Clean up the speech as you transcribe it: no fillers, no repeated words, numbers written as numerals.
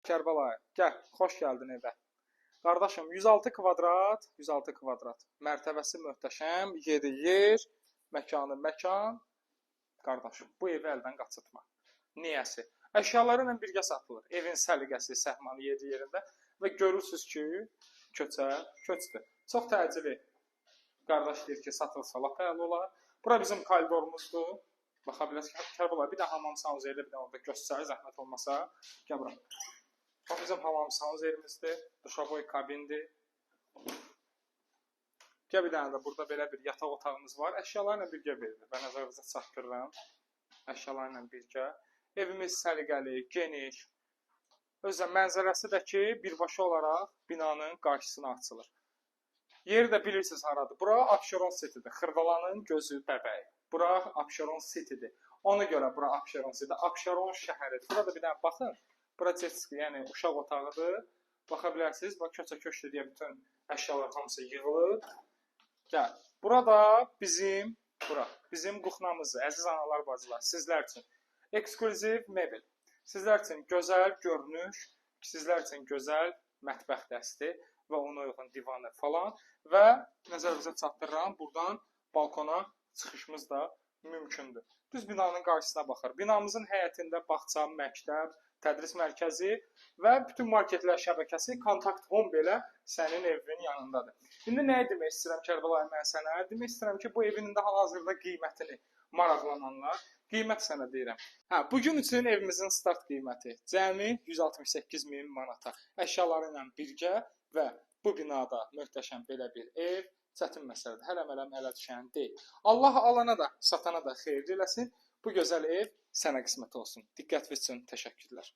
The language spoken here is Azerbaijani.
Kərbəlayı, gəl, xoş gəldin evə. Qardaşım, 106 kvadrat, 106 kvadrat. Mərtəbəsi möhtəşəm, yeri yer, məkanı məkan. Qardaşım, bu evi əldən qaçırtma. Niyəsi? Əşyaları ilə birgə satılır. Evin səliqəsi, səhmanı yeri yerində və görürsüz ki, köçdür. Çox təcili. Qardaş deyir ki, satılsa lap əla olar. Bura bizim koridorumuzdur. Baxa bilərsiniz, Kərbəlayı, bir də hamam sanuzeldə bir də orada göstərir, zəhmət olmasa. Gəl bura. Bax, bizim hamam sanuzelimizdir, duşavoy kabindir. Gəl bir dənə də burada belə bir yataq otağımız var. Əşyalarla birgə verilir. Ben nəzərinizə çatdırıram. Əşyalarla birgə. Evimiz səliqəli, geniş. Özlə mənzərəsi də ki, birbaşa olaraq binanın qarşısına açılır. Yeri də bilirsiniz haradır. Bura Abşeron City'dir. Xırdalanın gözü bəbəyi. Bura Abşeron City'dir. Ona görə bura Abşeron City'dir. Abşeron şəhəridir. Burada bir dənə baxın. Bura jetski, yəni uşaq otağıdır. Baxa bilərsiniz, bax köçə-köçdə deyə bütün əşyalar hamısı yığılır. Gəl. Burada bizim kuxnamızdır. Əziz analar, bacılar, sizlər üçün eksklüziv mebel. Sizlər üçün gözəl görünüş, sizlər üçün gözəl mətbəx dəsti və ona uyğun divanı falan və nəzərinizə çatdırıram, buradan balkona çıxışımız da mümkündür. Düz binanın qarşısına baxır. Binamızın həyətində bağça, məktəb, tədris mərkəzi və bütün marketlər şəbəkəsi, kontakt home belə sənin evinin yanındadır. İndi nəyə demək istəyirəm Kərbəlayı mən sənə? Demək istəyirəm ki, bu evinin də hal-hazırda qiymətini maraqlananlar, qiymət sənə deyirəm. Bugün üçün evimizin start qiyməti cəmi 168.000 manata. Əşyaları ilə birgə və bu binada möhtəşəm belə bir ev çətin məsələdir. Hələm ələ düşən deyil. Allah alana da, satana da xeyirli eləsin. Bu gözəl ev sənə qismət olsun. Diqqətiniz üçün təşəkkürlər.